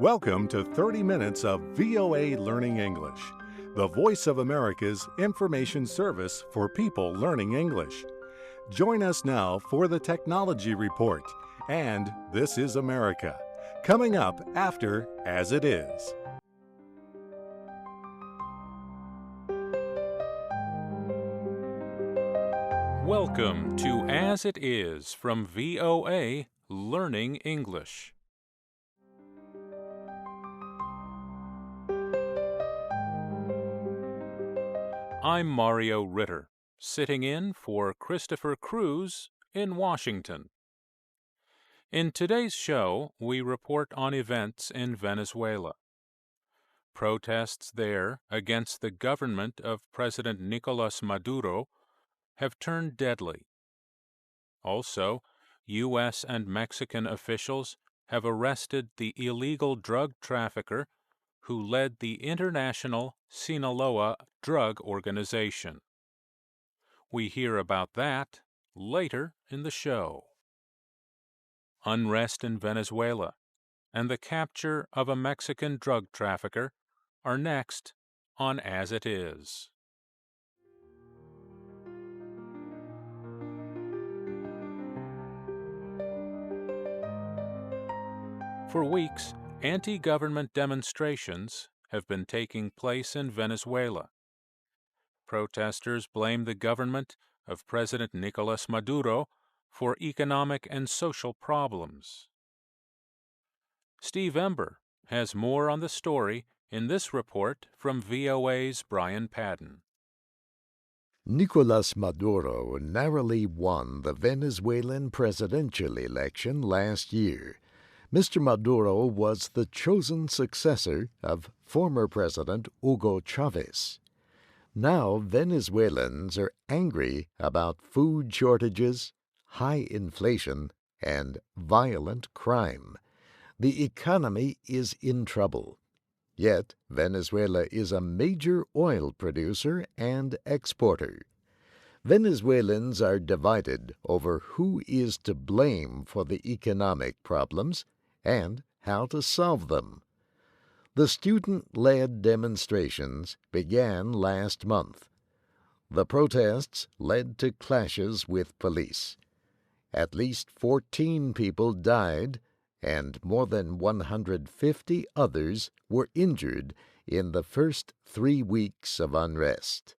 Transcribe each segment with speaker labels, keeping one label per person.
Speaker 1: Welcome to 30 minutes of VOA Learning English, the voice of America's information service for people learning English. Join us now for the Technology Report and This is America, coming up after As It Is. Welcome to As It Is from VOA Learning English. I'm Mario Ritter, sitting in for Christopher Cruz in Washington. In today's show, we report on events in Venezuela. Protests there against the government of President Nicolas Maduro have turned deadly. Also, U.S. and Mexican officials have arrested the illegal drug trafficker who led the international Sinaloa drug organization. We hear about that later in the show. Unrest in Venezuela and the capture of a Mexican drug trafficker are next on As It Is. For weeks, anti-government demonstrations have been taking place in Venezuela. Protesters blame the government of President Nicolas Maduro for economic and social problems. Steve Ember has more on the story in this report from VOA's Brian Padden.
Speaker 2: Nicolas Maduro narrowly won the Venezuelan presidential election last year. Mr. Maduro was the chosen successor of former President Hugo Chavez. Now Venezuelans are angry about food shortages, high inflation, and violent crime. The economy is in trouble. Yet Venezuela is a major oil producer and exporter. Venezuelans are divided over who is to blame for the economic problems and how to solve them. The student-led demonstrations began last month. The protests led to clashes with police. At least 14 people died, and more than 150 others were injured in the first 3 weeks of unrest.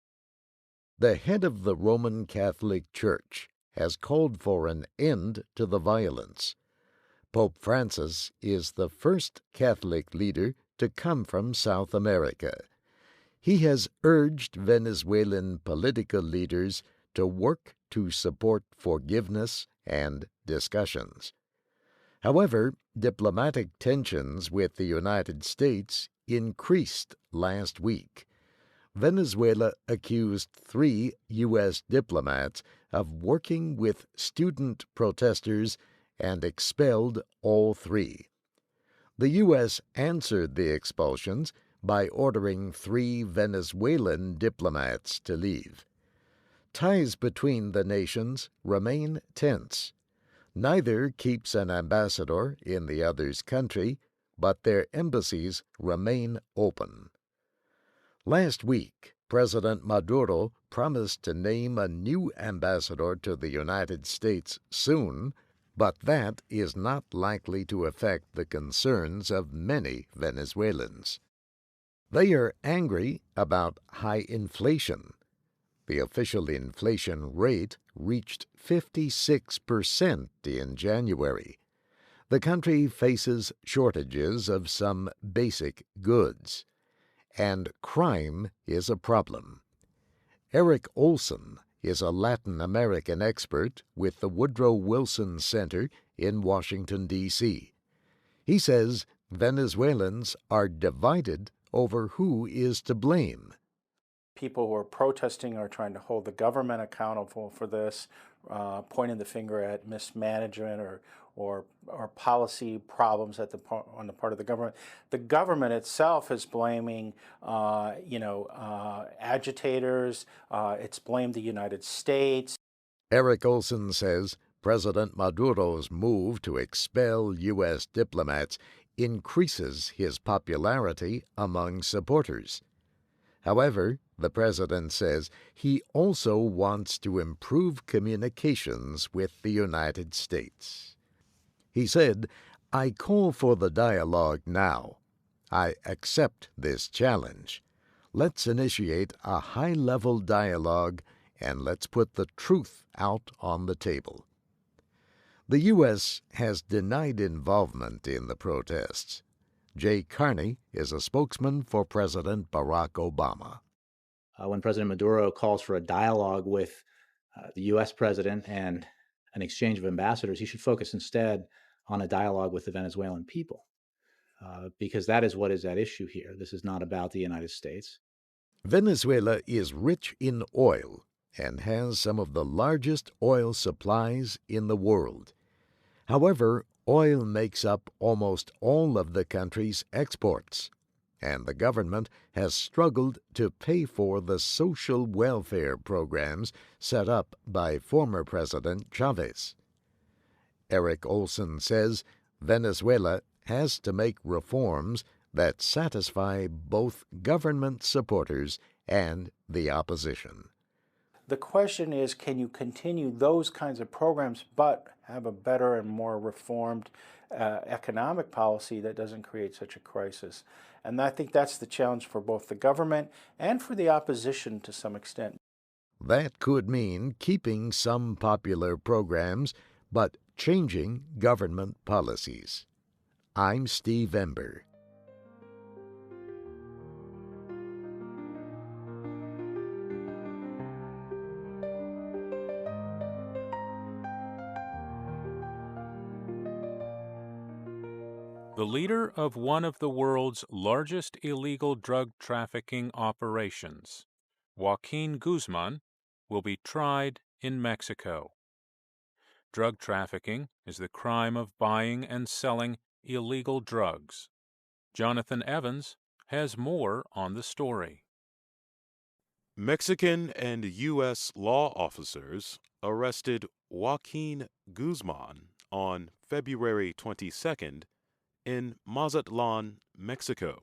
Speaker 2: The head of the Roman Catholic Church has called for an end to the violence. Pope Francis is the first Catholic leader to come from South America. He has urged Venezuelan political leaders to work to support forgiveness and discussions. However, diplomatic tensions with the United States increased last week. Venezuela accused 3 U.S. diplomats of working with student protesters and expelled all 3. The U.S. answered the expulsions by ordering 3 Venezuelan diplomats to leave. Ties between the nations remain tense. Neither keeps an ambassador in the other's country, but their embassies remain open. Last week, President Maduro promised to name a new ambassador to the United States soon, but that is not likely to affect the concerns of many Venezuelans. They are angry about high inflation. The official inflation rate reached 56% in January. The country faces shortages of some basic goods. And crime is a problem. Eric Olson is a Latin American expert with the Woodrow Wilson Center in Washington, D.C. He says Venezuelans are divided over who is to blame.
Speaker 3: People who are protesting are trying to hold the government accountable for this, pointing the finger at mismanagement or policy problems on the part of the government. The government itself is blaming, agitators. It's blamed the United States.
Speaker 2: Eric Olson says President Maduro's move to expel U.S. diplomats increases his popularity among supporters. However, the president says he also wants to improve communications with the United States. He said, "I call for the dialogue now. I accept this challenge. Let's initiate a high-level dialogue and let's put the truth out on the table." The U.S. has denied involvement in the protests. Jay Carney is a spokesman for President Barack Obama.
Speaker 4: When President Maduro calls for a dialogue with the U.S. president and an exchange of ambassadors, he should focus instead on a dialogue with the Venezuelan people, because that is what is at issue here. This is not about the United States.
Speaker 2: Venezuela is rich in oil and has some of the largest oil supplies in the world. However, oil makes up almost all of the country's exports, and the government has struggled to pay for the social welfare programs set up by former President Chavez. Eric Olson says Venezuela has to make reforms that satisfy both government supporters and the opposition.
Speaker 3: The question is, can you continue those kinds of programs but have a better and more reformed economic policy that doesn't create such a crisis? And I think that's the challenge for both the government and for the opposition to some extent.
Speaker 2: That could mean keeping some popular programs, but changing government policies. I'm Steve Ember.
Speaker 1: The leader of one of the world's largest illegal drug trafficking operations, Joaquin Guzman, will be tried in Mexico. Drug trafficking is the crime of buying and selling illegal drugs. Jonathan Evans has more on the story.
Speaker 5: Mexican and U.S. law officers arrested Joaquin Guzman on February 22nd in Mazatlan, Mexico.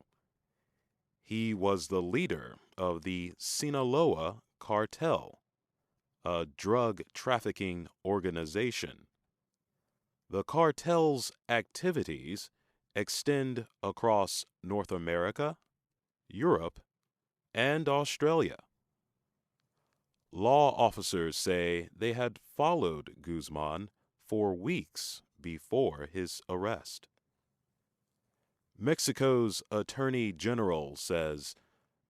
Speaker 5: He was the leader of the Sinaloa Cartel, a drug trafficking organization. The cartel's activities extend across North America, Europe, and Australia. Law officers say they had followed Guzman for weeks before his arrest. Mexico's Attorney General says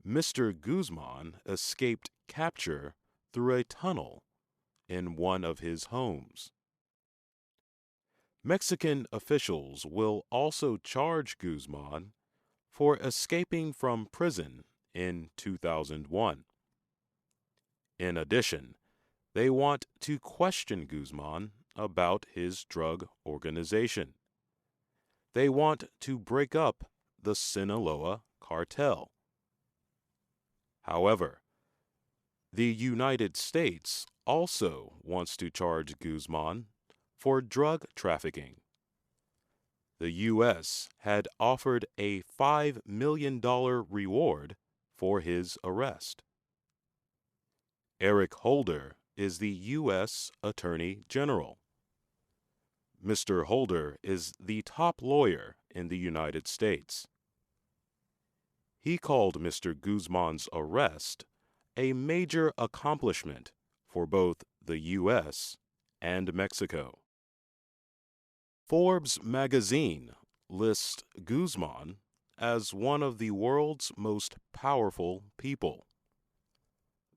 Speaker 5: Mr. Guzman escaped capture through a tunnel in one of his homes. Mexican officials will also charge Guzman for escaping from prison in 2001. In addition, they want to question Guzman about his drug organization. They want to break up the Sinaloa cartel. However, the United States also wants to charge Guzman for drug trafficking. The U.S. had offered a $5 million reward for his arrest. Eric Holder is the U.S. Attorney General. Mr. Holder is the top lawyer in the United States. He called Mr. Guzman's arrest a major accomplishment for both the U.S. and Mexico. Forbes magazine lists Guzman as one of the world's most powerful people.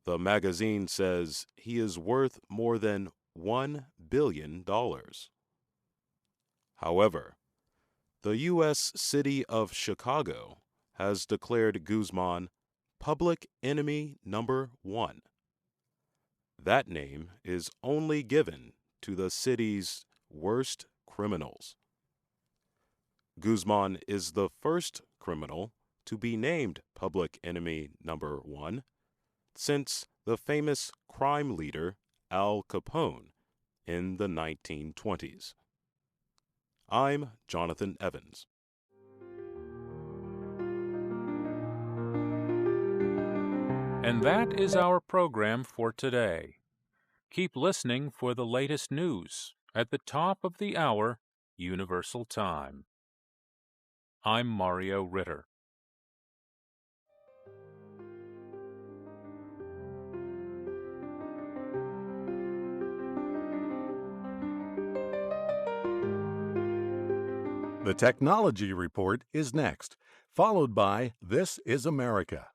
Speaker 5: The magazine says he is worth more than $1 billion. However, the U.S. city of Chicago has declared Guzman public enemy number 1. That name is only given to the city's worst criminals. Guzman is the first criminal to be named public enemy number 1 since the famous crime leader Al Capone in the 1920s. I'm Jonathan Evans.
Speaker 1: And that is our program for today. Keep listening for the latest news at the top of the hour, Universal Time. I'm Mario Ritter.
Speaker 6: The Technology Report is next, followed by This is America.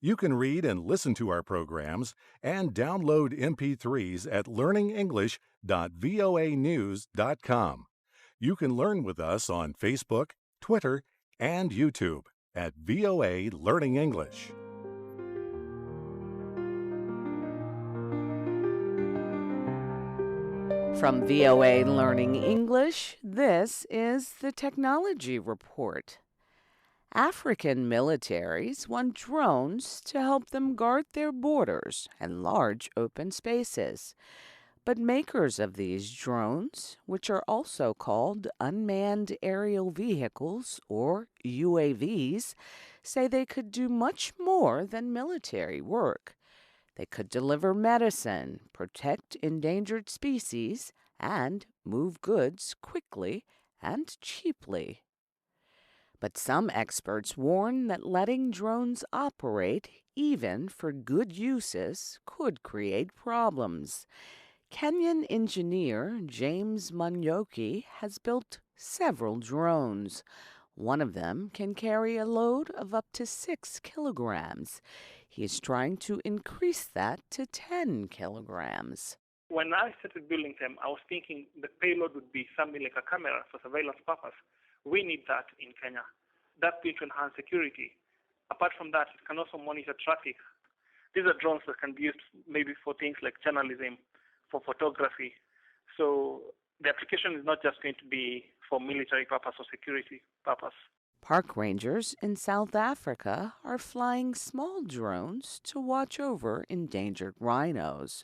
Speaker 6: You can read and listen to our programs and download MP3s at learningenglish.voanews.com. You can learn with us on Facebook, Twitter, and YouTube at VOA Learning English.
Speaker 7: From VOA Learning English, this is the Technology Report. African militaries want drones to help them guard their borders and large open spaces. But makers of these drones, which are also called unmanned aerial vehicles or UAVs, say they could do much more than military work. They could deliver medicine, protect endangered species, and move goods quickly and cheaply. But some experts warn that letting drones operate, even for good uses, could create problems. Kenyan engineer James Munyoki has built several drones. One of them can carry a load of up to 6 kilograms. He is trying to increase that to 10 kilograms.
Speaker 8: When I started building them, I was thinking the payload would be something like a camera for surveillance purpose. We need that in Kenya. That's going to enhance security. Apart from that, it can also monitor traffic. These are drones that can be used maybe for things like journalism, for photography. So the application is not just going to be for military purpose or security purpose.
Speaker 7: Park rangers in South Africa are flying small drones to watch over endangered rhinos.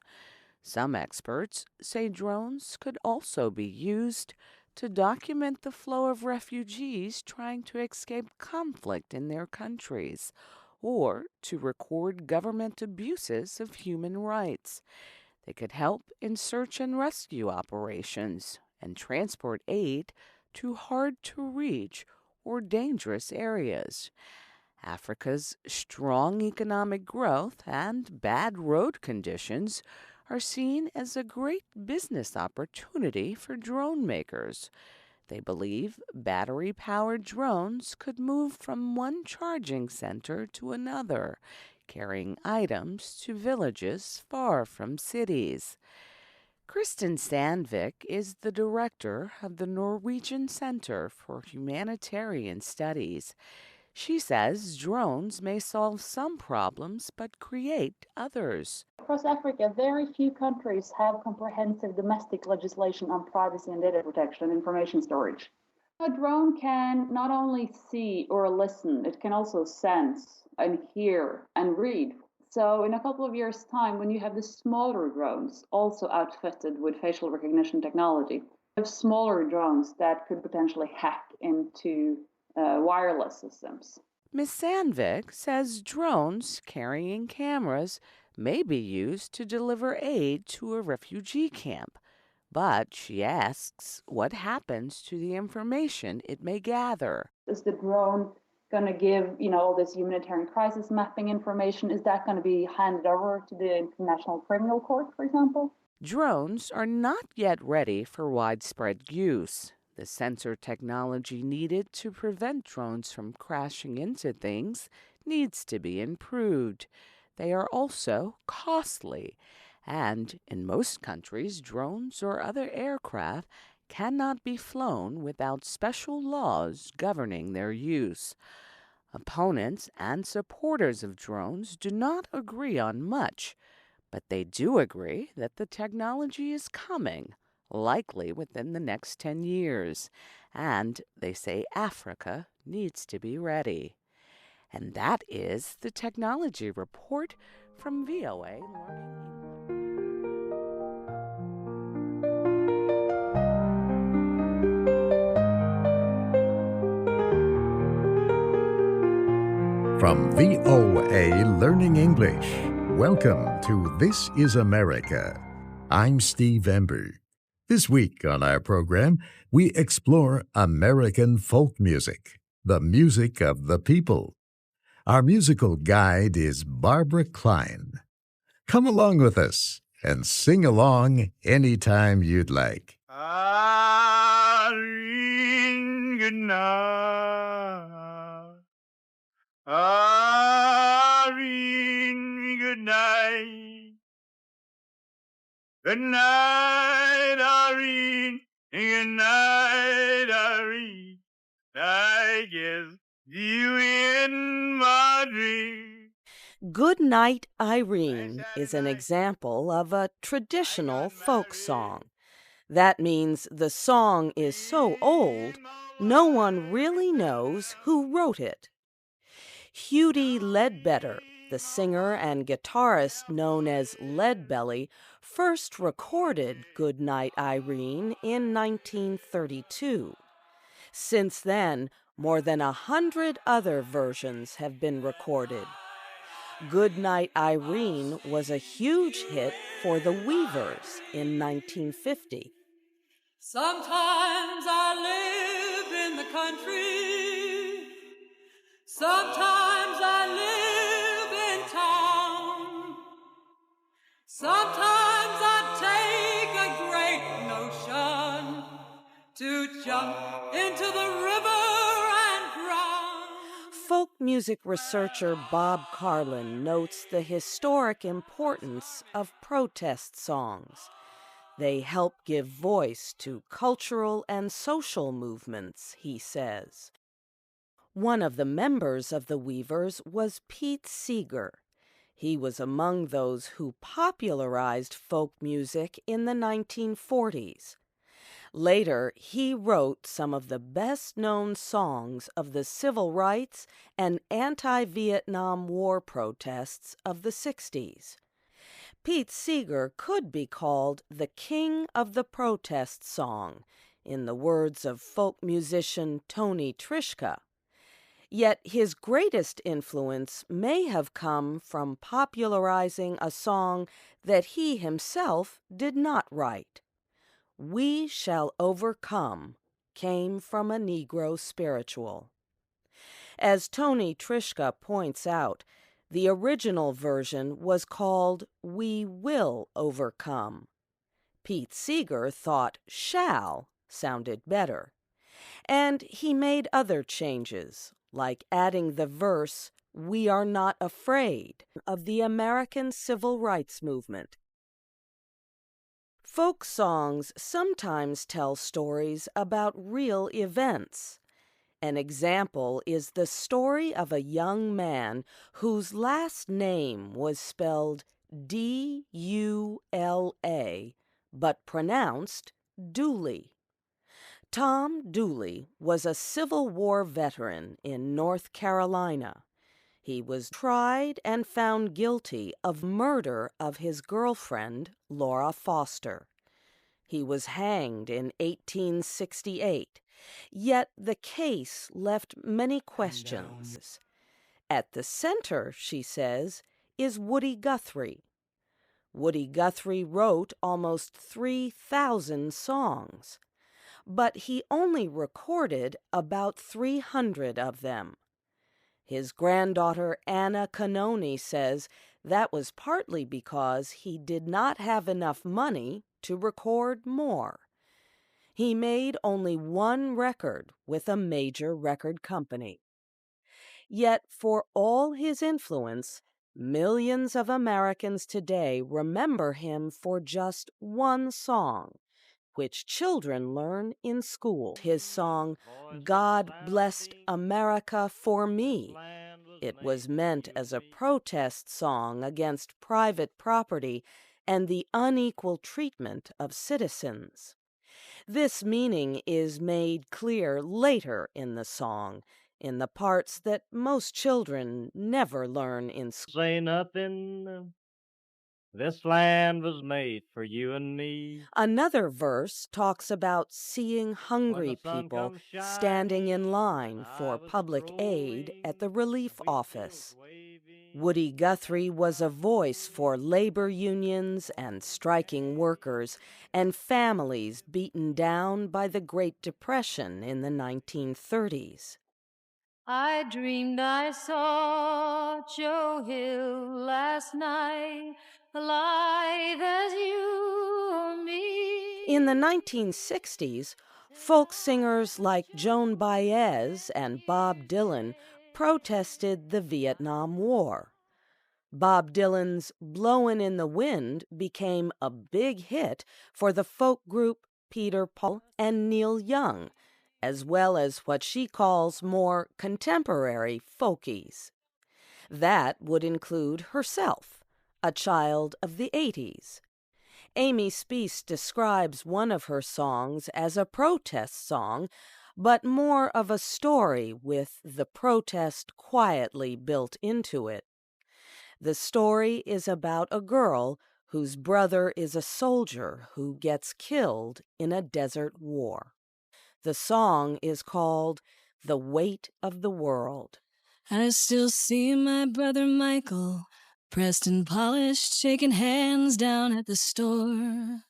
Speaker 7: Some experts say drones could also be used to document the flow of refugees trying to escape conflict in their countries, or to record government abuses of human rights. They could help in search and rescue operations and transport aid to hard-to-reach or dangerous areas. Africa's strong economic growth and bad road conditions are seen as a great business opportunity for drone makers. They believe battery-powered drones could move from one charging center to another, carrying items to villages far from cities. Kristen Sandvik is the director of the Norwegian Center for Humanitarian Studies. She says drones may solve some problems but create others.
Speaker 9: Across Africa, very few countries have comprehensive domestic legislation on privacy and data protection and information storage. A drone can not only see or listen, it can also sense and hear and read. So in a couple of years' time, when you have the smaller drones also outfitted with facial recognition technology, you have smaller drones that could potentially hack into wireless systems.
Speaker 7: Ms. Sandvik says drones carrying cameras may be used to deliver aid to a refugee camp. But she asks what happens to the information it may gather.
Speaker 9: Is the drone going to give, all this humanitarian crisis mapping information? Is that going to be handed over to the International Criminal Court, for example?
Speaker 7: Drones are not yet ready for widespread use. The sensor technology needed to prevent drones from crashing into things needs to be improved. They are also costly. And in most countries, drones or other aircraft cannot be flown without special laws governing their use. Opponents and supporters of drones do not agree on much, but they do agree that the technology is coming, likely within the next 10 years, and they say Africa needs to be ready. And that is the Technology Report from VOA Learning English.
Speaker 2: From VOA Learning English, welcome to This is America. I'm Steve Ember. This week on our program, we explore American folk music, the music of the people. Our musical guide is Barbara Klein. Come along with us and sing along anytime you'd like.
Speaker 10: Irene, good night. Irene, good night. Good night, Irene. Good night, Irene. I guess you in my dream.
Speaker 7: Good Night, Irene is an example of a traditional folk song. That means the song is so old, no one really knows who wrote it. Hughie Ledbetter, the singer and guitarist known as Leadbelly, first recorded Good Night, Irene in 1932. Since then, more than 100 other versions have been recorded. Good Night, Irene was a huge hit for the Weavers in 1950.
Speaker 11: Sometimes I live in the country. Sometimes I live in town. Sometimes I take a great notion to jump into the river and drown.
Speaker 7: Folk music researcher Bob Carlin notes the historic importance of protest songs. They help give voice to cultural and social movements, he says. One of the members of the Weavers was Pete Seeger. He was among those who popularized folk music in the 1940s. Later, he wrote some of the best-known songs of the civil rights and anti-Vietnam War protests of the 60s. Pete Seeger could be called the king of the protest song, in the words of folk musician Tony Trischka. Yet his greatest influence may have come from popularizing a song that he himself did not write. We Shall Overcome came from a Negro spiritual. As Tony Trischka points out, the original version was called We Will Overcome. Pete Seeger thought shall sounded better. And he made other changes, like adding the verse, We Are Not Afraid, of the American Civil Rights Movement. Folk songs sometimes tell stories about real events. An example is the story of a young man whose last name was spelled D-U-L-A, but pronounced Dooley. Tom Dooley was a Civil War veteran in North Carolina. He was tried and found guilty of murder of his girlfriend, Laura Foster. He was hanged in 1868, yet the case left many questions. At the center, she says, is Woody Guthrie. Woody Guthrie wrote almost 3,000 songs, but he only recorded about 300 of them. His granddaughter Anna Canoni says that was partly because he did not have enough money to record more. He made only one record with a major record company. Yet for all his influence, millions of Americans today remember him for just one song, which children learn in school. His song, God Blessed America for Me. It was meant as a protest song against private property and the unequal treatment of citizens. This meaning is made clear later in the song, in the parts that most children never learn in school.
Speaker 10: Say nothing This land was made for you and me.
Speaker 7: Another verse talks about seeing
Speaker 10: When
Speaker 7: hungry
Speaker 10: the sun
Speaker 7: people
Speaker 10: comes
Speaker 7: standing in
Speaker 10: shining
Speaker 7: line
Speaker 10: and I
Speaker 7: for
Speaker 10: was
Speaker 7: public aid at the
Speaker 10: strolling,
Speaker 7: relief
Speaker 10: the wheat
Speaker 7: office.
Speaker 10: fields waving,
Speaker 7: Woody Guthrie was a
Speaker 10: I
Speaker 7: voice for
Speaker 10: slowly
Speaker 7: labor unions and striking workers and families beaten down by the Great Depression in the 1930s.
Speaker 11: I dreamed I saw Joe Hill last night, alive as you or me.
Speaker 7: In the 1960s, folk singers like Joan Baez and Bob Dylan protested the Vietnam War. Bob Dylan's Blowin' in the Wind became a big hit for the folk group Peter, Paul, and Neil Young, as well as what she calls more contemporary folkies. That would include herself, a child of the 80s. Amy Speece describes one of her songs as a protest song, but more of a story with the protest quietly built into it. The story is about a girl whose brother is a soldier who gets killed in a desert war. The song is called The Weight of the World.
Speaker 11: I still see my brother Michael, pressed and polished, shaking hands down at the store.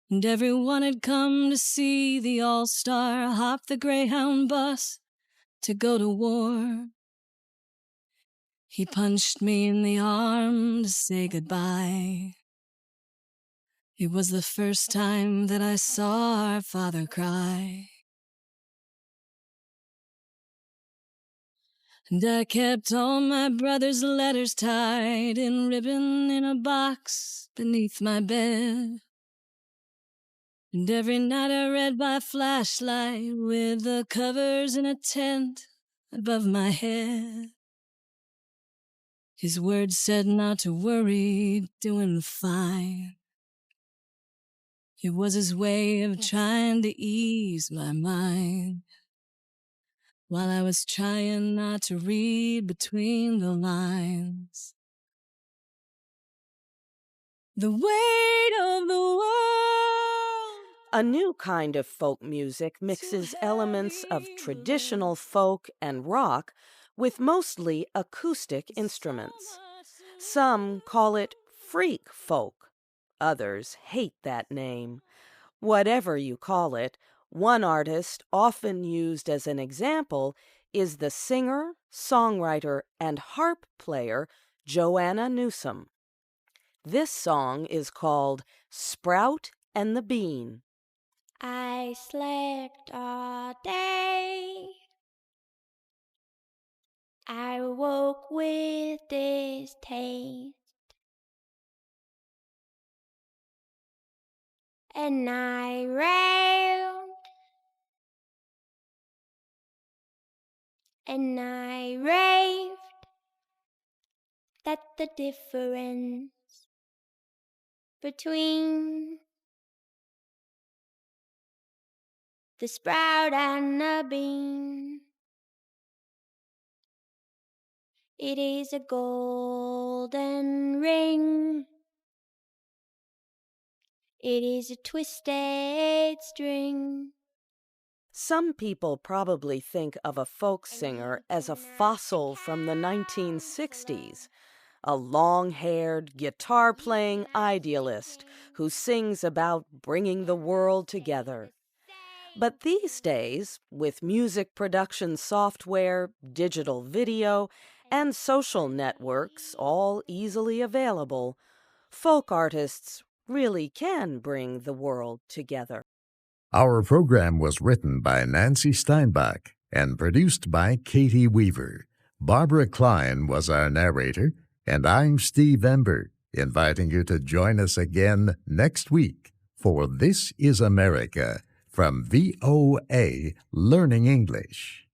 Speaker 11: And everyone had come to see the All-Star hop the Greyhound bus to go to war. He punched me in the arm to say goodbye. It was the first time that I saw our father cry. And I kept all my brother's letters tied in ribbon in a box beneath my bed. And every night I read by flashlight with the covers in a tent above my head. His words said not to worry, doing fine. It was his way of trying to ease my mind, while I was trying not to read between the lines. The weight of the world.
Speaker 7: A new kind of folk music mixes elements of traditional folk and rock with mostly acoustic instruments. Some call it freak folk. Others hate that name. Whatever you call it, one artist often used as an example is the singer, songwriter, and harp player Joanna Newsom. This song is called Sprout and the Bean.
Speaker 12: I slept all day. I woke with this taste, and I railed, and I raved that the difference between the sprout and the bean, it is a golden ring. It is a twisted string.
Speaker 7: Some people probably think of a folk singer as a fossil from the 1960s, a long-haired, guitar-playing idealist who sings about bringing the world together. But these days, with music production software, digital video, and social networks all easily available, folk artists really can bring the world together.
Speaker 2: Our program was written by Nancy Steinbach and produced by Katie Weaver. Barbara Klein was our narrator, and I'm Steve Ember, inviting you to join us again next week for This is America from VOA Learning English.